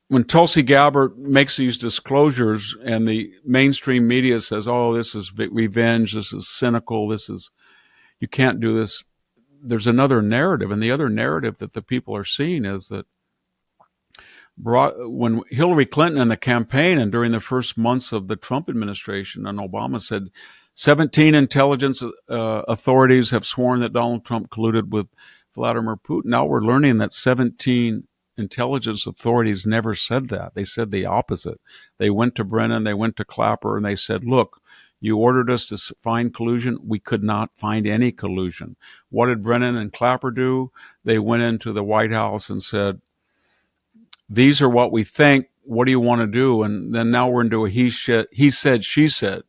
when Tulsi Gabbard makes these disclosures and the mainstream media says, oh, this is revenge, this is cynical, you can't do this, there's another narrative. And the other narrative that the people are seeing is that when Hillary Clinton in the campaign and during the first months of the Trump administration and Obama said 17 intelligence authorities have sworn that Donald Trump colluded with Vladimir Putin. Now we're learning that 17 intelligence authorities never said that. They said the opposite. They went to Brennan, they went to Clapper, and they said, look, you ordered us to find collusion. We could not find any collusion. What did Brennan and Clapper do? They went into the White House and said, these are what we think. What do you want to do? And then now we're into a he said, she said.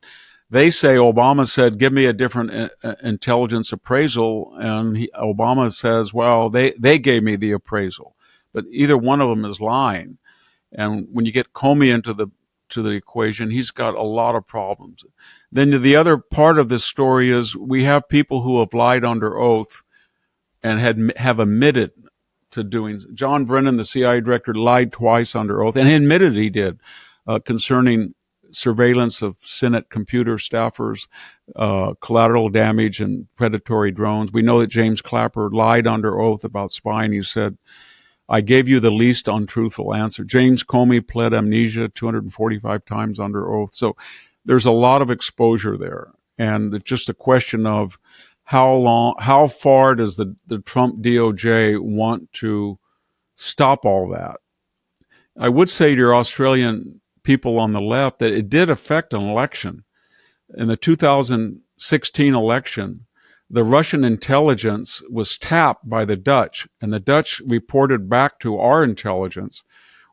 They say Obama said, give me a different intelligence appraisal. And Obama says, well, they gave me the appraisal. But either one of them is lying. And when you get Comey into the equation, he's got a lot of problems. Then the other part of this story is we have people who have lied under oath and have admitted to doing. John Brennan, the CIA director, lied twice under oath and admitted he did concerning surveillance of Senate computer staffers, collateral damage, and predatory drones. We know that James Clapper lied under oath about spying. He said, I gave you the least untruthful answer. James Comey pled amnesia 245 times under oath. So there's a lot of exposure there. And it's just a question of how far does the Trump DOJ want to stop all that? I would say to your Australian people on the left that it did affect an election. In the 2016 election, the Russian intelligence was tapped by the Dutch, and the Dutch reported back to our intelligence,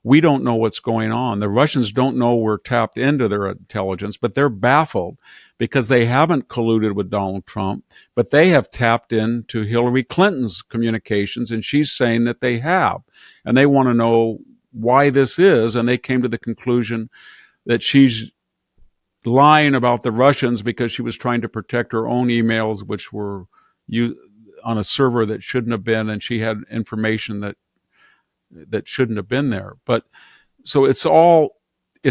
we don't know what's going on. The Russians don't know we're tapped into their intelligence, but they're baffled because they haven't colluded with Donald Trump, but they have tapped into Hillary Clinton's communications, and she's saying that they have. And they want to know why this is, and they came to the conclusion that she's lying about the Russians because she was trying to protect her own emails, which were on a server that shouldn't have been, and she had information that shouldn't have been there. But so it's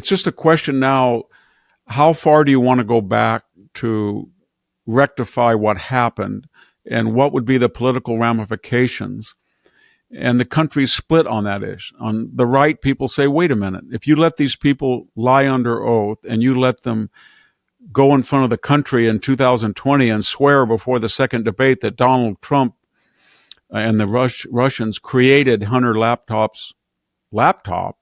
just a question now, how far do you want to go back to rectify what happened, and what would be the political ramifications? And the country's split on that issue. On the right, people say, wait a minute, if you let these people lie under oath and you let them go in front of the country in 2020 and swear before the second debate that Donald Trump and the Russians created Hunter laptop,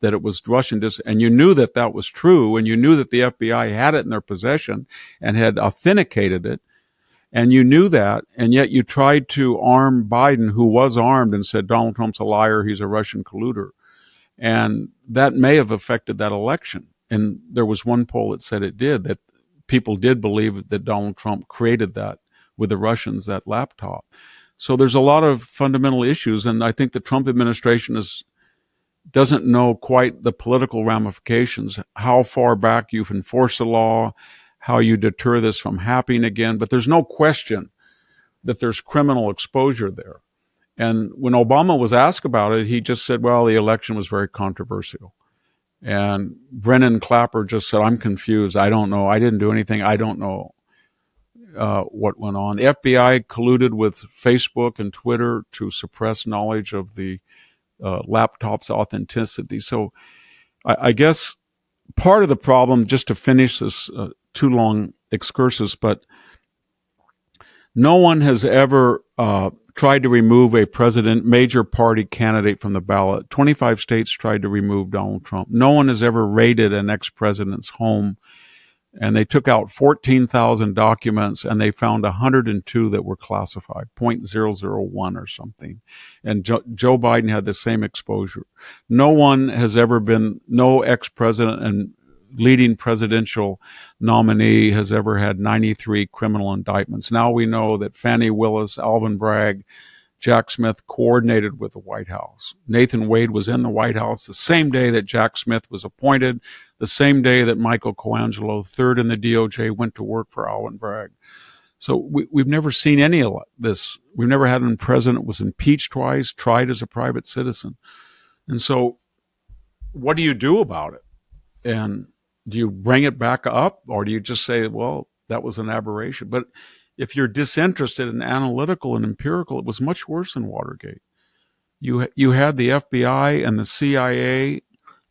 that it was Russian, and you knew that that was true, and you knew that the FBI had it in their possession and had authenticated it, and you knew that, and yet you tried to arm Biden, who was armed, and said Donald Trump's a liar, he's a Russian colluder. And that may have affected that election. And there was one poll that said it did, that people did believe that Donald Trump created that with the Russians, that laptop. So there's a lot of fundamental issues, and I think the Trump administration doesn't know quite the political ramifications, how far back you enforce the law, how you deter this from happening again. But there's no question that there's criminal exposure there. And when Obama was asked about it, he just said, well, the election was very controversial. And Brennan Clapper just said, I'm confused. I don't know. I didn't do anything. I don't know what went on. The FBI colluded with Facebook and Twitter to suppress knowledge of the laptop's authenticity. So I guess part of the problem, just to finish this too long excursus, but no one has ever tried to remove a major party candidate from the ballot. 25 states tried to remove Donald Trump. No one has ever raided an ex-president's home, and they took out 14,000 documents, and they found 102 that were classified, 0.001 or something. And Joe Biden had the same exposure. No ex-president and leading presidential nominee has ever had 93 criminal indictments. Now we know that Fani Willis, Alvin Bragg, Jack Smith coordinated with the White House. Nathan Wade was in the White House the same day that Jack Smith was appointed, the same day that Michael Colangelo, third in the DOJ, went to work for Alvin Bragg. So we've never seen any of this. We've never had a president was impeached twice, tried as a private citizen. And so what do you do about it? And do you bring it back up, or do you just say, well, that was an aberration? But if you're disinterested and analytical and empirical, it was much worse than Watergate. You had the FBI and the CIA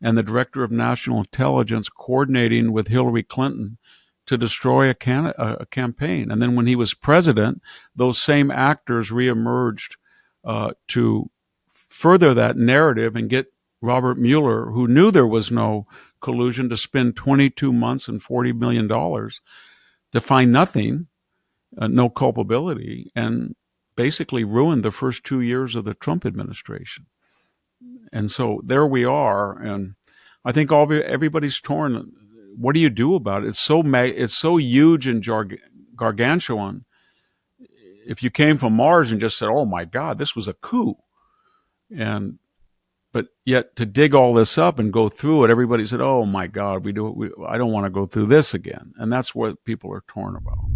and the Director of National Intelligence coordinating with Hillary Clinton to destroy a campaign. And then when he was president, those same actors reemerged to further that narrative and get Robert Mueller, who knew there was no collusion, to spend 22 months and $40 million to find nothing, no culpability, and basically ruined the first 2 years of the Trump administration. And so there we are. And I think everybody's torn. What do you do about it? It's so huge and gargantuan. If you came from Mars and just said, "Oh my God, this was a coup," but yet to dig all this up and go through it, everybody said, "Oh my God, I don't want to go through this again." And that's what people are torn about.